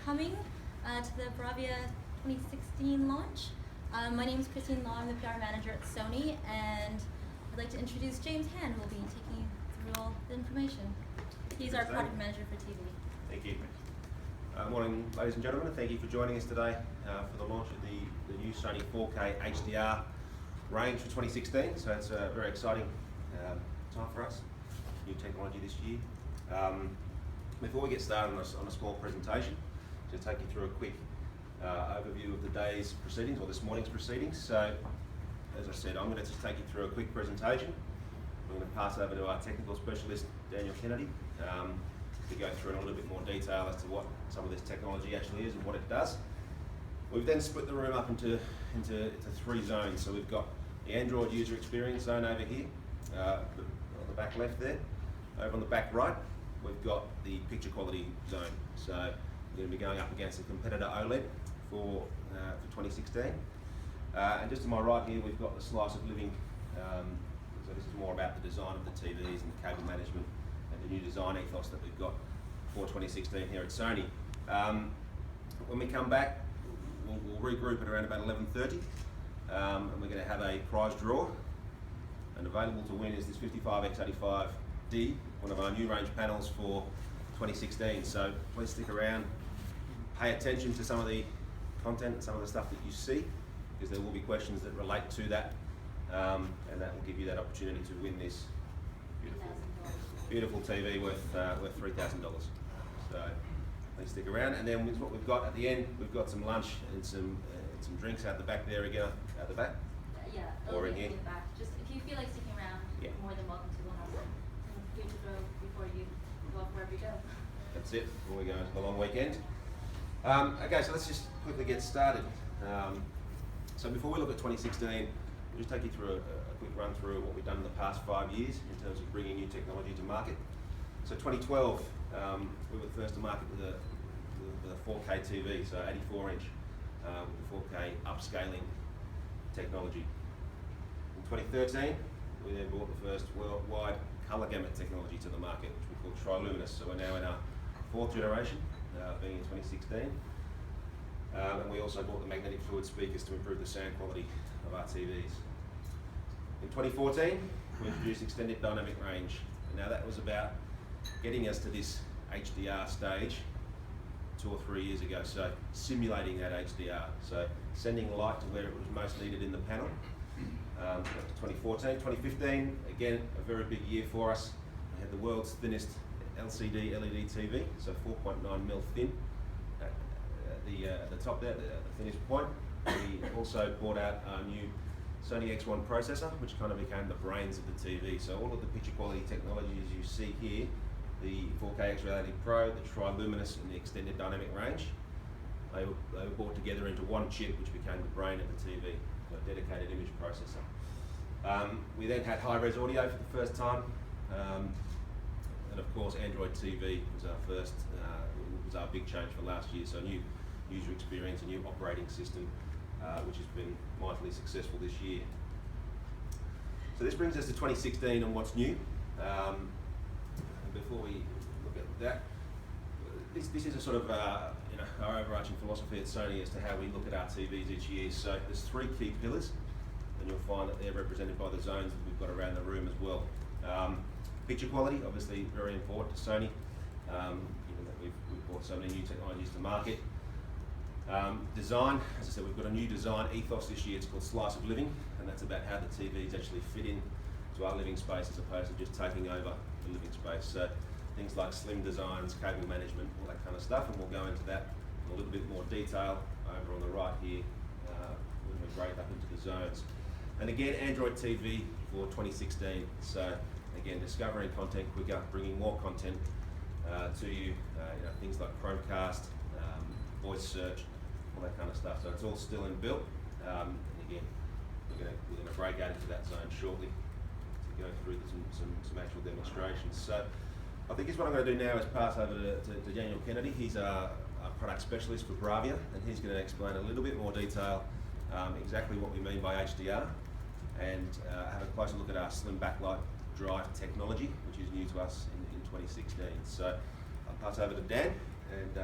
coming to the Bravia 2016 launch. My name is Christine Law, I'm the PR manager at Sony, and I'd like to introduce James Han, who will be taking you through all the information. He's our product manager for TV. Thank you. Morning, ladies and gentlemen, and thank you for joining us today for the launch of the new Sony 4K HDR range for 2016. So it's a very exciting time for us, new technology this year. Before we get started on a small presentation, just take you through a quick overview of the day's proceedings, or this morning's proceedings. So, as I said, I'm going to just take you through a quick presentation. I'm going to pass over to our technical specialist, Daniel Kennedy, to go through in a little bit more detail as to what some of this technology actually is and what it does. We've then split the room up into three zones. So we've got the Android user experience zone over here, on the back left there. Over on the back right, we've got the picture quality zone. So we're going to be going up against a competitor OLED for 2016. And just to my right here, we've got the slice of living. So this is more about the design of the TVs and the cable management and the new design ethos that we've got for 2016 here at Sony. When we come back, we'll regroup at around about 11:30, and we're going to have a prize draw. And available to win is this 55X85D, one of our new range panels for 2016. So please stick around, pay attention to some of the content and some of the stuff that you see, because there will be questions that relate to that, and that will give you that opportunity to win this beautiful TV worth $3,000. So please stick around. And then with what we've got at the end, we've got some lunch and some drinks out the back there again, out the back. Yeah, or in here. In the back. Just if you feel like sticking around, yeah, you're more than welcome to. We'll have some food to go before you go off wherever you go. That's it, before we go into the long weekend. Okay, so let's just quickly get started. So before we look at 2016, we'll just take you through a quick run through of what we've done in the past 5 years in terms of bringing new technology to market. So 2012, we were first to market with a 4K TV, so 84 inch, with the 4K upscaling technology. In 2013, we then brought the first worldwide colour gamut technology to the market, which we call Triluminous. So we're now in our fourth generation, being in 2016. And we also bought the magnetic fluid speakers to improve the sound quality of our TVs. In 2014, we introduced extended dynamic range. And now that was about getting us to this HDR stage 2 or 3 years ago. So simulating that HDR. So sending light to where it was most needed in the panel. 2014, 2015, again, a very big year for us. We had the world's thinnest LCD LED TV, so 4.9mm thin at the top there, the thinnest point. We also brought out our new Sony X1 processor, which kind of became the brains of the TV. So all of the picture quality technologies you see here, the 4K X-Reality Pro, the Triluminous and the extended dynamic range, they were brought together into one chip, which became the brain of the TV, so a dedicated image processor. We then had high-res audio for the first time, and of course Android TV was our first, was our big change for last year. So a new user experience, a new operating system, which has been mightily successful this year. So this brings us to 2016 and what's new. And before we look at that, this is a sort of our overarching philosophy at Sony as to how we look at our TVs each year. So there's 3 key pillars, and you'll find that they're represented by the zones that we've got around the room as well. Picture quality, obviously very important to Sony, given that we've brought so many new technologies to market. Design, as I said, we've got a new design ethos this year. It's called Slice of Living, and that's about how the TVs actually fit in to our living space as opposed to just taking over the living space. So things like slim designs, cable management, all that kind of stuff, and we'll go into that in a little bit more detail over on the right here when we break up into the zones. And again, Android TV for 2016. So again, discovering content quicker, bringing more content to you, things like Chromecast, voice search, all that kind of stuff. So it's all still in built. And again, we're going to break out into that zone shortly to go through some actual demonstrations. So I think what I'm going to do now is pass over to Daniel Kennedy. He's our product specialist for Bravia, and he's going to explain a little bit more detail exactly what we mean by HDR, and have a closer look at our slim backlight drive technology, which is new to us in 2016. So I'll pass over to Dan, and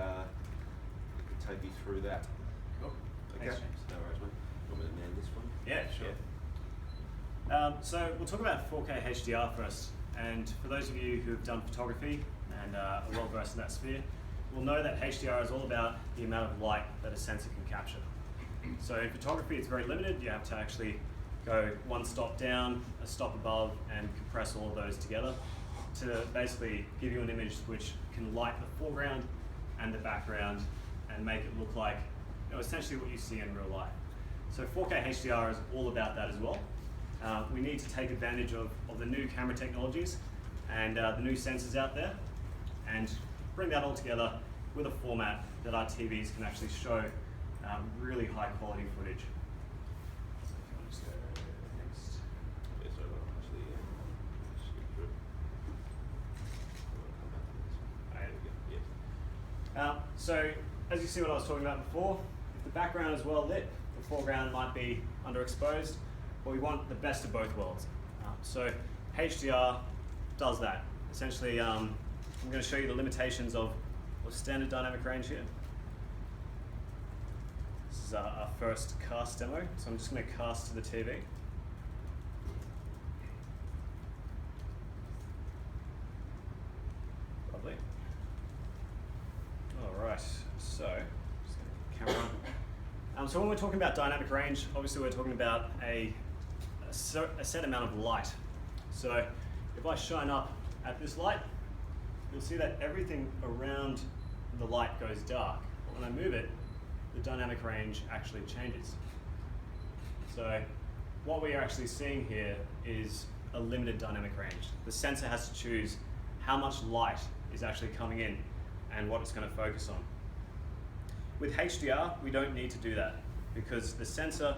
take you through that. Cool. Okay. Thanks, James. No worries, mate. You want me to man this one? Yeah, sure. So we'll talk about 4K HDR first. And for those of you who have done photography and are well versed in that sphere, will know that HDR is all about the amount of light that a sensor can capture. So in photography, it's very limited. You have to actually go one stop down, a stop above, and compress all of those together to basically give you an image which can light the foreground and the background and make it look like, you know, essentially what you see in real life. So 4K HDR is all about that as well. We need to take advantage of the new camera technologies and the new sensors out there and bring that all together with a format that our TVs can actually show really high quality footage. So if you want to just go next. Yeah, sorry, I'll actually skip through. Right. There we go. Yeah. So as you see what I was talking about before, if the background is well lit, the foreground might be underexposed, but we want the best of both worlds. So HDR does that. Essentially, I'm going to show you the limitations of standard dynamic range here. This is our first cast demo, so I'm just going to cast to the TV. Lovely. All right, so just going to camera on. So when we're talking about dynamic range, obviously we're talking about a set amount of light. So if I shine up at this light, you'll see that everything around the light goes dark. But when I move it, the dynamic range actually changes. So what we are actually seeing here is a limited dynamic range. The sensor has to choose how much light is actually coming in and what it's going to focus on. With HDR, we don't need to do that because the sensor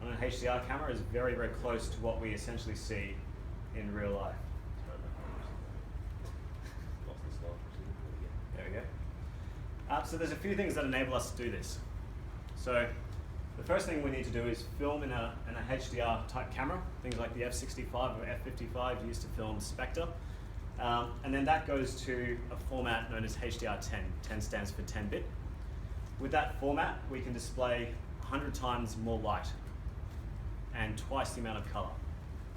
on an HDR camera is very, very close to what we essentially see in real life. Lost the slide. There we go. So there's a few things that enable us to do this. So the first thing we need to do is film in a HDR type camera, things like the F65 or F55 used to film Spectre. And then that goes to a format known as HDR10. 10 stands for 10-bit. With that format, we can display 100 times more light and twice the amount of color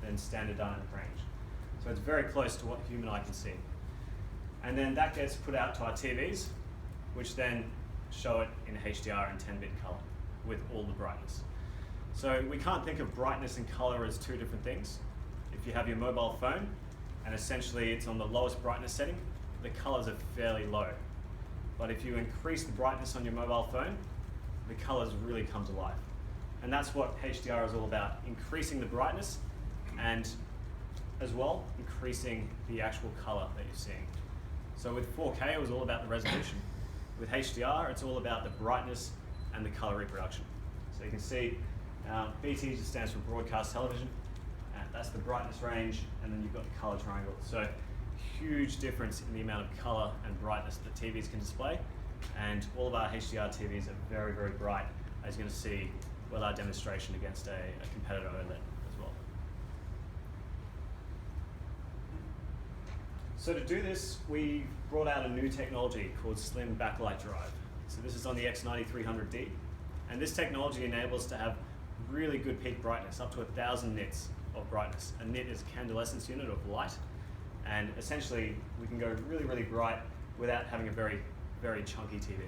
than standard dynamic range. So it's very close to what the human eye can see. And then that gets put out to our TVs, which then show it in HDR and 10-bit color with all the brightness. So we can't think of brightness and color as two different things. If you have your mobile phone and essentially it's on the lowest brightness setting, the colors are fairly low. But if you increase the brightness on your mobile phone, the colors really come to life. And that's what HDR is all about, increasing the brightness and as well, increasing the actual color that you're seeing. So with 4K, it was all about the resolution. With HDR, it's all about the brightness and the color reproduction. So you can see BT just stands for broadcast television. That's the brightness range, and then you've got the color triangle. So huge difference in the amount of color and brightness that TVs can display. And all of our HDR TVs are very, very bright, as you're going to see with our demonstration against a competitor OLED as well. So to do this, we brought out a new technology called Slim Backlight Drive. So this is on the X93D, and this technology enables us to have really good peak brightness, up to 1,000 nits of brightness. A nit is a candlescence unit of light, and essentially we can go really, really bright without having a very, very chunky TV.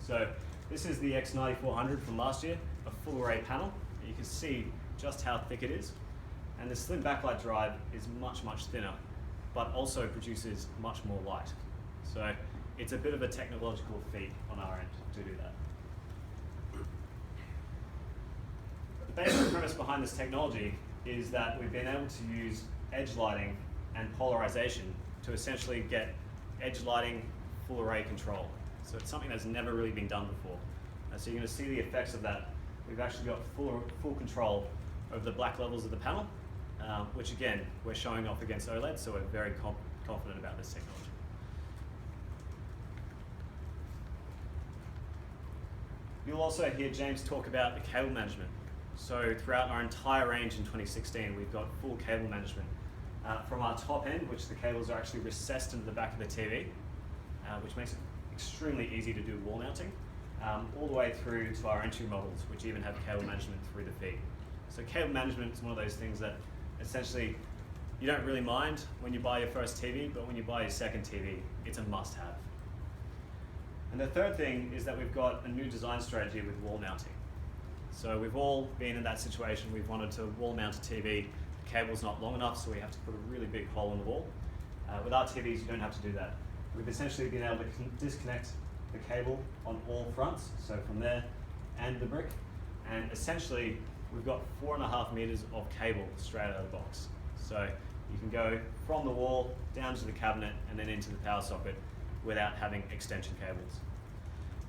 So this is the X9400 from last year, a full array panel. You can see just how thick it is. And the Slim Backlight Drive is much, much thinner, but also produces much more light. So it's a bit of a technological feat on our end to do that. The basic premise behind this technology is that we've been able to use edge lighting and polarization to essentially get edge lighting full array control. So it's something that's never really been done before. So you're going to see the effects of that. We've actually got full control over the black levels of the panel, which again, we're showing off against OLED, so we're very confident about this technology. You'll also hear James talk about the cable management. So throughout our entire range in 2016, we've got full cable management. From our top end, which the cables are actually recessed into the back of the TV, which makes it extremely easy to do wall mounting, all the way through to our entry models, which even have cable management through the feed. So cable management is one of those things that essentially you don't really mind when you buy your first TV, but when you buy your second TV, it's a must-have. And the third thing is that we've got a new design strategy with wall mounting. So we've all been in that situation. We've wanted to wall mount a TV, the cable's not long enough, so we have to put a really big hole in the wall. With our TVs, you don't have to do that. We've essentially been able to disconnect the cable on all fronts, so from there and the brick, and essentially we've got 4.5 meters of cable straight out of the box. So you can go from the wall down to the cabinet and then into the power socket without having extension cables.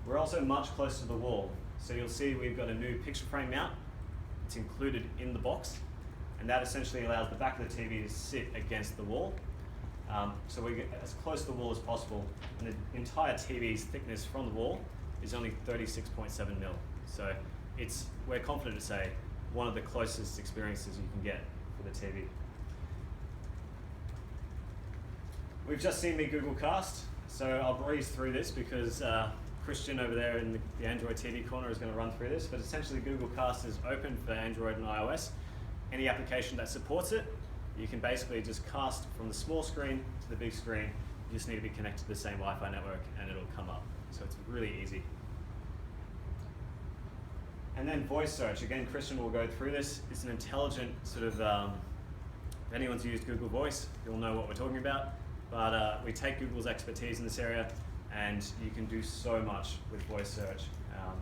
We're also much closer to the wall, so you'll see we've got a new picture frame mount. It's included in the box, and that essentially allows the back of the TV to sit against the wall. So we get as close to the wall as possible, and the entire TV's thickness from the wall is only 36.7 mil. So we're confident to say, one of the closest experiences you can get for the TV. We've just seen me Google Cast, so I'll breeze through this because Christian over there in the Android TV corner is going to run through this, but essentially Google Cast is open for Android and iOS. Any application that supports it, you can basically just cast from the small screen to the big screen. You just need to be connected to the same Wi-Fi network and it'll come up. So it's really easy. And then voice search. Again, Christian will go through this. It's an intelligent sort of, if anyone's used Google Voice, you'll know what we're talking about. But we take Google's expertise in this area, and you can do so much with voice search.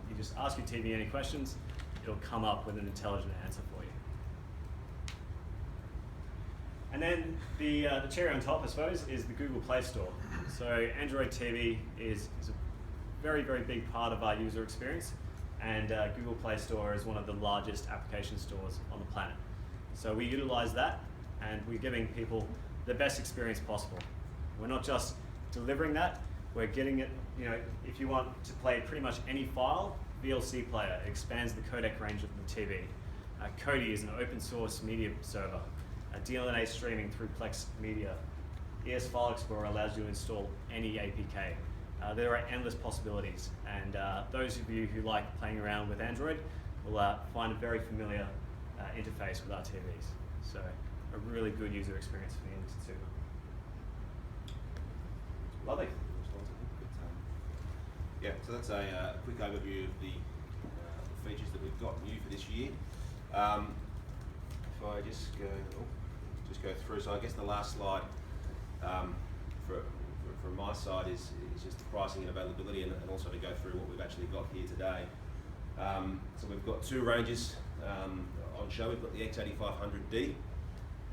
You just ask your TV any questions, it'll come up with an intelligent answer for you. And then the cherry on top, I suppose, is the Google Play Store. So Android TV is a very, very big part of our user experience, and Google Play Store is one of the largest application stores on the planet. So we utilize that, and we're giving people the best experience possible. We're not just delivering that, we're getting it, if you want to play pretty much any file, VLC Player expands the codec range of the TV. Kodi is an open source media server. DLNA streaming through Plex Media. ES File Explorer allows you to install any APK. There are endless possibilities, and those of you who like playing around with Android will find a very familiar interface with our TVs. So a really good user experience for the end consumer. Lovely. Yeah, so that's a quick overview of the features that we've got new for this year. If I just go through, so I guess the last slide from my side is just the pricing and availability, and also to go through what we've actually got here today. So we've got two ranges on show. We've got the X8500D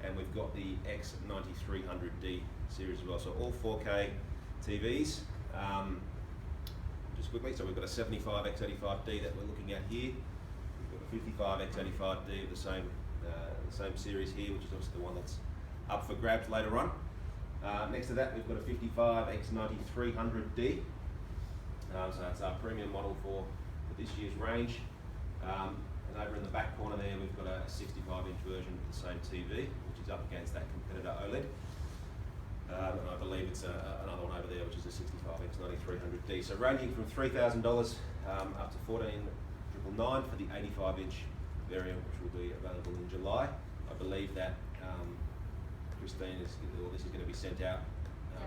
and we've got the X93D series as well. So all 4K TVs. Just quickly, so we've got a 75 X85D that we're looking at here. We've got a 55 X85D of the same series here, which is obviously the one that's up for grabs later on. Next to that, we've got a 55 X9300D. So that's our premium model for this year's range. And over in the back corner there, we've got a 65-inch version of the same TV, which is up against that competitor OLED. And I believe it's another one over there, which is a 65 X9300D. So ranging from $3,000 up to $14,999 for the 85-inch variant, which will be available in July. I believe that Christine this is going to be sent out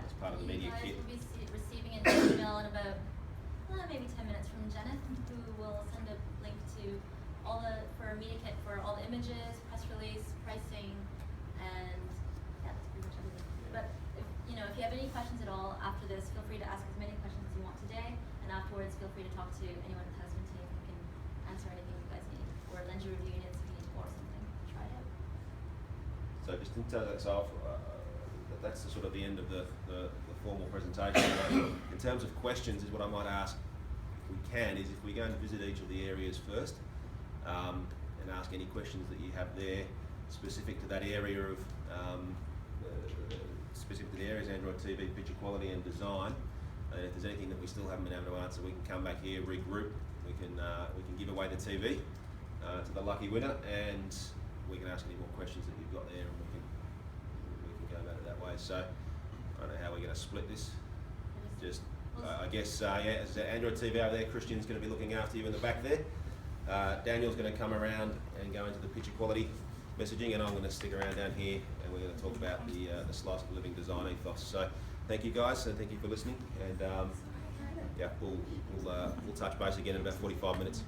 as part of the media kit. You guys will be receiving an email in about maybe 10 minutes from Jenith, who will send a link to for a media kit for all the images, press release, pricing, and yeah, that's pretty much everything. But if you have any questions at all after this, feel free to ask as many questions as you want today, and afterwards feel free to talk to anyone at the husband team who can answer anything you guys need, or lend your review units if you need more or something. Try it out. So just in terms of that, that's the sort of the end of the formal presentation. In terms of questions, is what I might ask, if we can, is if we go and visit each of the areas first, and ask any questions that you have there specific to that area of specific to the areas Android TV, picture quality and design. And if there's anything that we still haven't been able to answer, we can come back here, regroup. We can give away the TV to the lucky winner, and we can ask any more questions that you've got there, and we can go about it that way. So I don't know how we're going to split this. Just I guess, yeah, as Android TV over there, Christian's going to be looking after you in the back there. Daniel's going to come around and go into the picture quality messaging, and I'm going to stick around down here, and we're going to talk about the slice of living design ethos. So, thank you guys, and thank you for listening. And yeah, we'll touch base again in about 45 minutes.